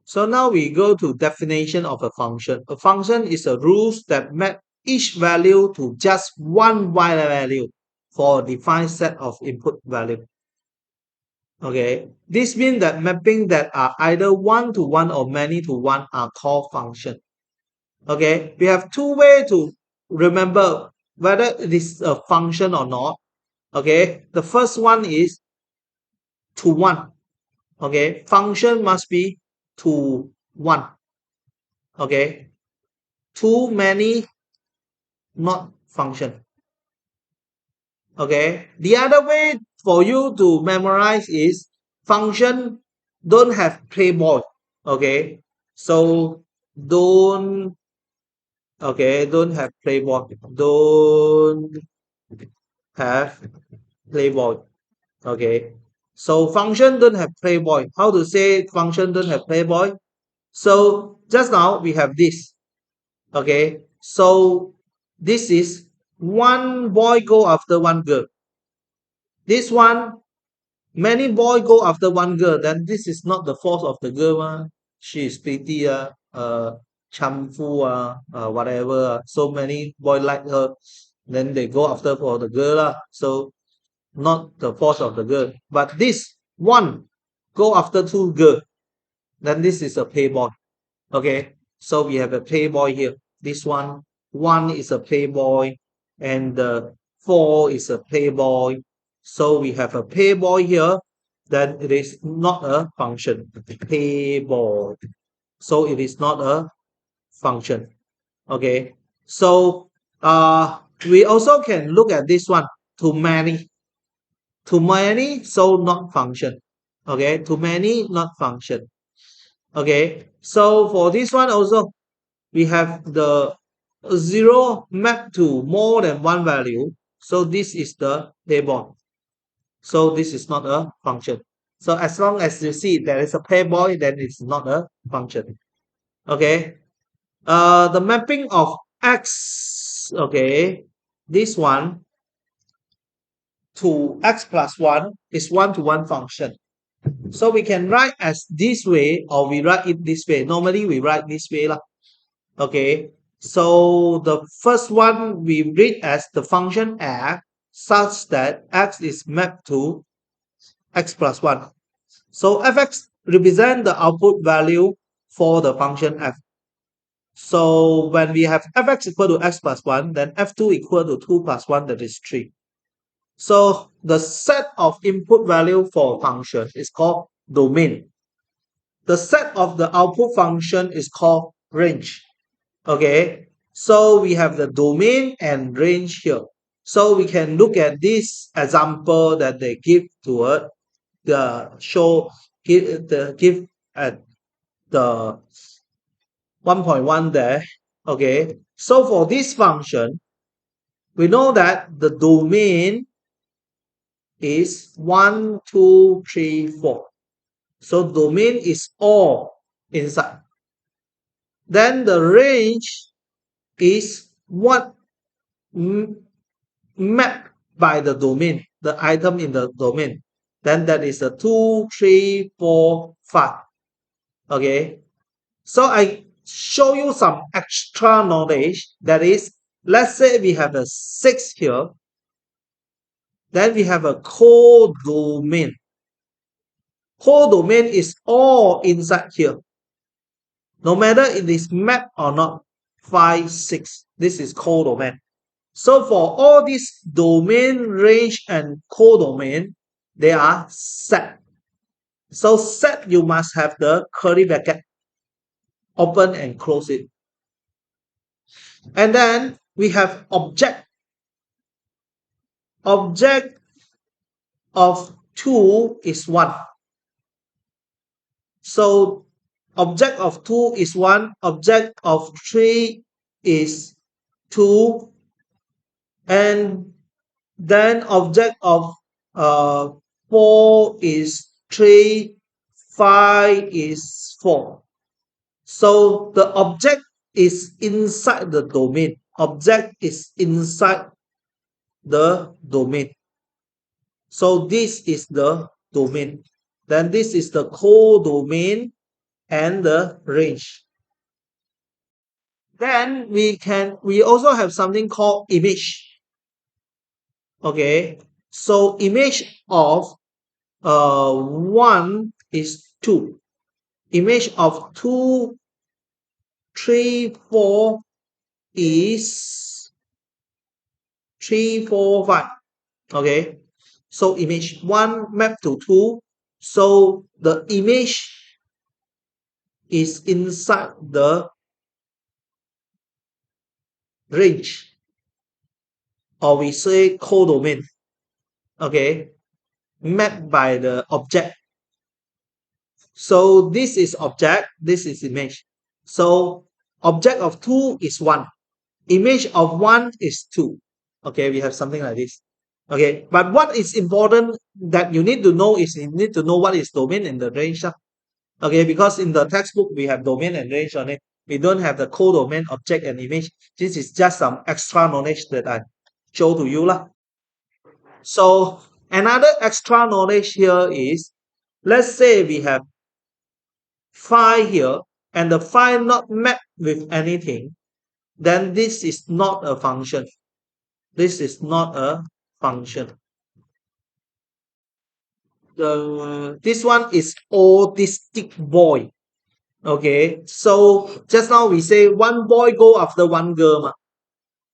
So now we go to definition of a function. A function is a rules that map each value to just one value for a defined set of input value. Okay, this means that mapping that are either one to one or many to one are called function. Okay, we have two ways to remember whether it is a function or not. Okay, the first one is to one. Okay, function must be to one. Okay, too many, not function. Okay, the other way for you to memorize is function don't have playboy. Okay, so don't don't have playboy, don't have playboy. Okay, so function don't have playboy. How to say function don't have playboy? So just now we have this. Okay, so this is one boy go after one girl. This one, many boy go after one girl. Then this is not the fault of the girl. She is pretty, charmful, whatever. So many boy like her. Then they go after for the girl. So not the fault of the girl. But this one go after two girl. Then this is a playboy. Okay, so we have a playboy here. This one is a playboy, and the four is a playboy. So we have a playboy here. Then it is not a function. Playboy. So it is not a function. Okay. So we also can look at this one. Too many. Too many. So not function. Okay. Too many, not function. Okay. So for this one also, we have the 0 mapped to more than one value. So this is the playboy. So this is not a function. So as long as you see there is a playboy, then it's not a function. Okay. The mapping of x, okay, this one to x plus 1 is one-to-one function. So we can write as this way or we write it this way. Normally we write this way lah. Okay, so the first one we read as the function f such that x is mapped to x plus 1. So fx represent the output value for the function f. So when we have fx equal to x plus 1, then f2 equal to 2 plus 1, that is 3. So the set of input value for function is called domain. The set of the output function is called range. Okay, so we have the domain and range here. So we can look at this example that they give to us, give at the 1.1 there. Okay, so for this function, we know that the domain is 1, 2, 3, 4. So domain is all inside. Then the range is what mapped by the domain, the item in the domain. Then that is a 2, 3, 4, 5. Okay. So I show you some extra knowledge. That is, let's say we have a 6 here. Then we have a codomain. Codomain is all inside here. No matter it is mapped or not. 5, 6. This is codomain. So for all these domain, range, and codomain, they are set. So set, you must have the curly bracket. Open and close it. And then we have object. Object of 2 is 1. So object of 2 is 1. Object of 3 is 2. And then object of 4 is 3, 5 is 4. So the object is inside the domain. Object is inside the domain. So this is the domain. Then this is the codomain. and the range. Then we also have something called image. Okay, so image of 1 is 2. Image of 2, 3, 4 is 3, 4, 5. Okay, so image 1 map to 2. So the image is inside the range, or we say codomain. Okay, mapped by the object. So this is object, this is image. So object of 2 is 1. Image of 1 is 2. Okay, we have something like this. Okay, but what is important that you need to know is you need to know what is domain and the range. Okay, because in the textbook we have domain and range on it. We don't have the codomain, object and image. This is just some extra knowledge that I show to you lah. So another extra knowledge here is, let's say we have phi here and the phi not mapped with anything, then this is not a function. This is not a function. This one is autistic boy. Okay, so just now we say one boy go after one girl.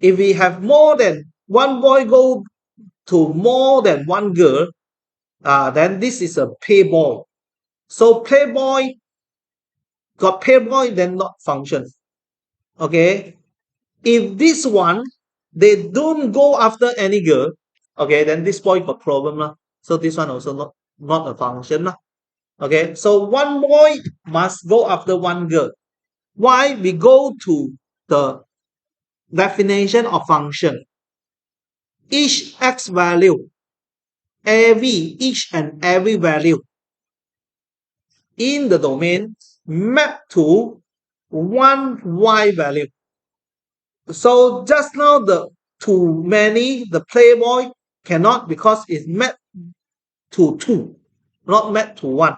If we have more than one boy go to more than one girl, then this is a playboy. So playboy got playboy, then not function. Okay, if this one they don't go after any girl, okay, then this boy got problem lah. So this one also not a function lah. Okay, so one boy must go after one girl. Why? We go to the definition of function. Each x value, each and every value in the domain map to one y value. So just now the too many, the playboy cannot because it's mapped to 2, not mapped to 1.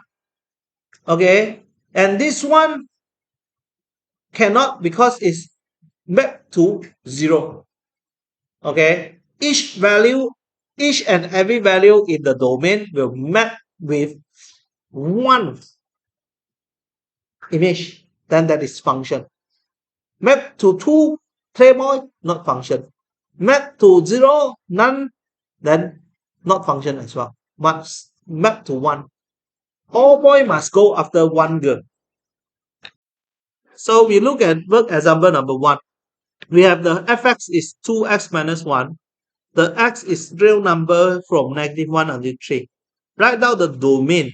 Okay, and this one cannot because it's mapped to 0. Okay, each and every value in the domain will map with one image, then that is function. Map to 2, playboy, not function. Map to 0, none, then not function as well. Must map to 1. All boy must go after one girl. So we look at work example number 1. We have the fx is 2x minus 1. The x is real number from -1 until 3. Write down the domain.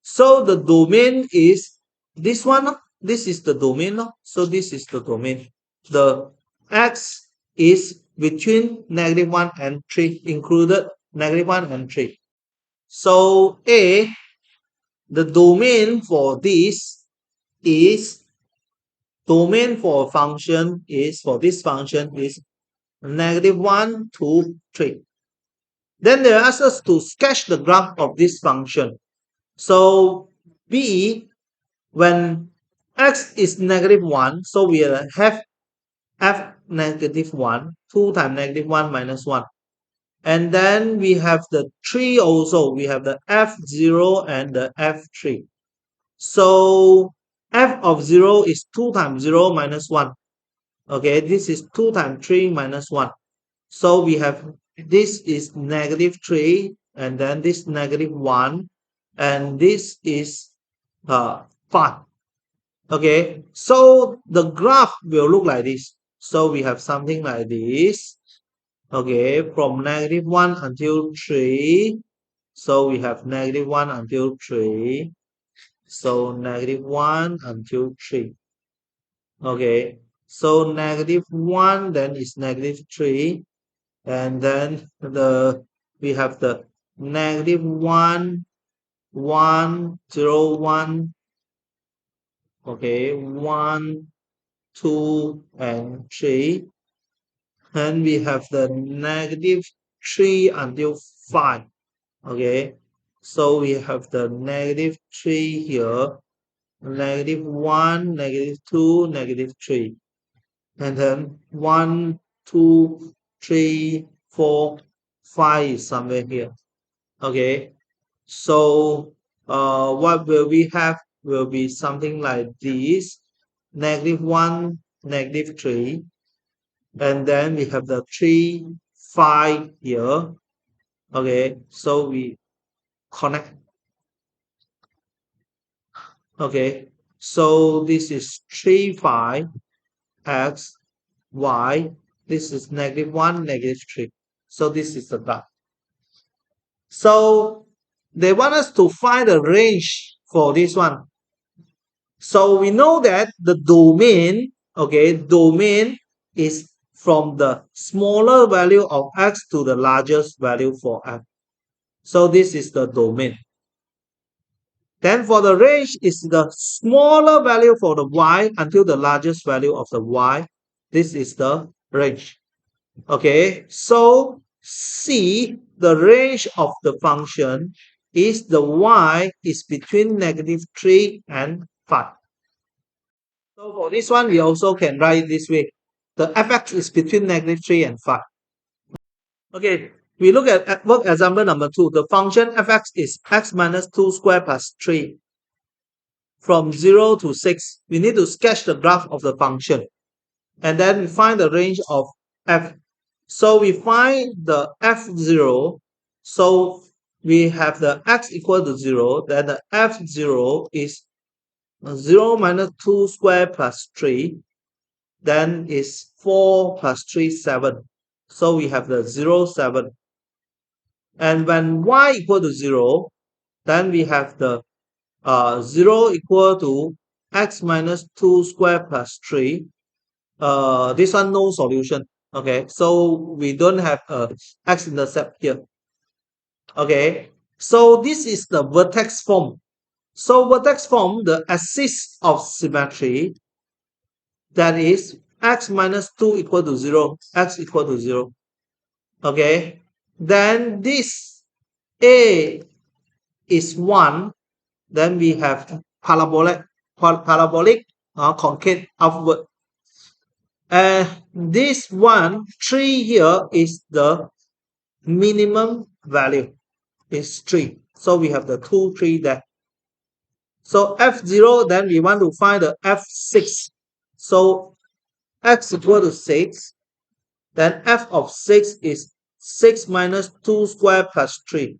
So the domain is this one. This is the domain. So this is the domain. The x is between -1 and 3, included -1 and 3. So A, the domain for this is, domain for function is, for this function is -1 to 3. Then they ask us to sketch the graph of this function. So B, when x is -1, so we have f -1, 2 times -1 minus 1. And then we have the 3 also. We have the f0 and the f3. So f of 0 is 2 times 0 minus 1. Okay, this is 2 times 3 minus 1. So we have, this is -3, and then this -1, and this is 5. Okay, so the graph will look like this. So we have something like this. Okay, from -1 until 3. So we have -1 until 3. So -1 until 3. Okay, so -1, then is -3. And then we have the -1, 1, 0, 1. Okay, 1, 2, and 3. And we have the -3 until 5. Okay, so we have the -3 here, -1, -2, -3, and then 1, 2, 3, 4, 5 is somewhere here. Okay, so what will we have will be something like this: -1, -3, and then we have the 3, 5 here. Okay, so we connect. Okay, so this is 3, 5, x, y. This is -1, -3. So this is the graph. So they want us to find a range for this one. So we know that the domain, okay, domain is from the smaller value of x to the largest value for x. So this is the domain. Then for the range is the smaller value for the y until the largest value of the y. This is the range. Okay, so C, the range of the function is the y is between -3 and 5. So for this one, we also can write it this way. The fx is between -3 and 5. Okay, we look at work example number 2. The function fx is x minus 2 square plus 3 from 0 to 6. We need to sketch the graph of the function. And then we find the range of f. So we find the f0. So we have the x equal to 0. Then the f0 is 0 minus 2 square plus 3. Then is 4 plus 3, 7. So we have the 0, 7. And when y equal to 0, then we have the 0 equal to x minus 2 square plus 3. This one no solution. Okay, so we don't have a x-intercept here. Okay, so this is the vertex form. So vertex form, the axis of symmetry, that is x minus 2 equal to 0, x equal to 0. Okay, then this A is 1, then we have parabolic concave upward. This one, 3 here is the minimum value, is 3. So we have the 2, 3 there. So f0, then we want to find the f6. So x equal to 6. Then f of 6 is 6 minus 2 square plus 3.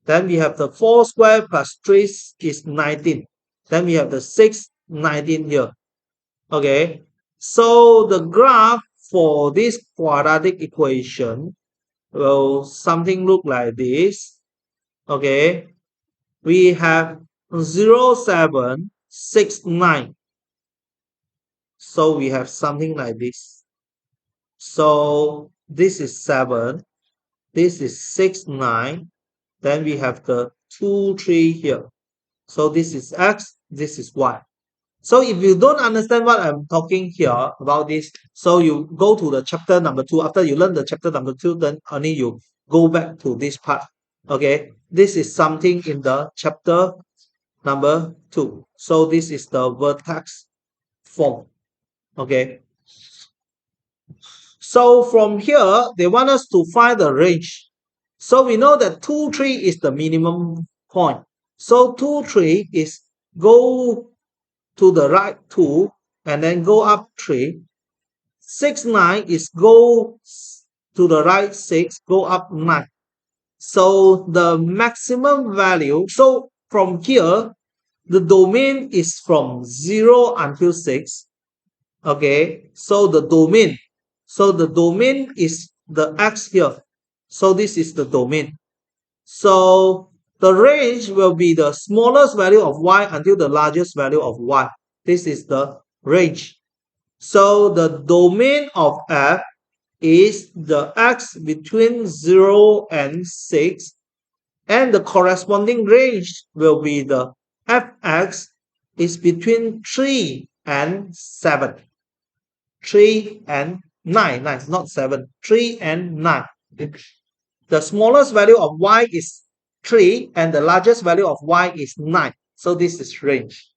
Then we have the 4 square plus 3 is 19. Then we have the 6, 19 here. Okay, so the graph for this quadratic equation will something look like this. Okay, we have 0, 7, 6, 9. So we have something like this. So this is 7, this is 6, 9. Then we have the 2, 3 here. So this is x, this is y. So if you don't understand what I'm talking here about this, so you go to the chapter number 2. After you learn the chapter number 2, then only you go back to this part. Okay, this is something in the chapter number 2. So this is the vertex form. Okay, so from here they want us to find the range. So we know that 2, 3 is the minimum point. So 2, 3 is go to the right 2 and then go up 3. 6, 9 is go to the right 6, go up 9. So the maximum value, so from here, the domain is from 0 until 6. Okay, so the domain is the x here. So this is the domain. So the range will be the smallest value of y until the largest value of y. This is the range. So the domain of f is the x between 0 and 6, and the corresponding range will be the fx is between 3 and 7. 3 and 9, not 7, 3 and 9. The smallest value of y is 3 and the largest value of y is 9. So this is range.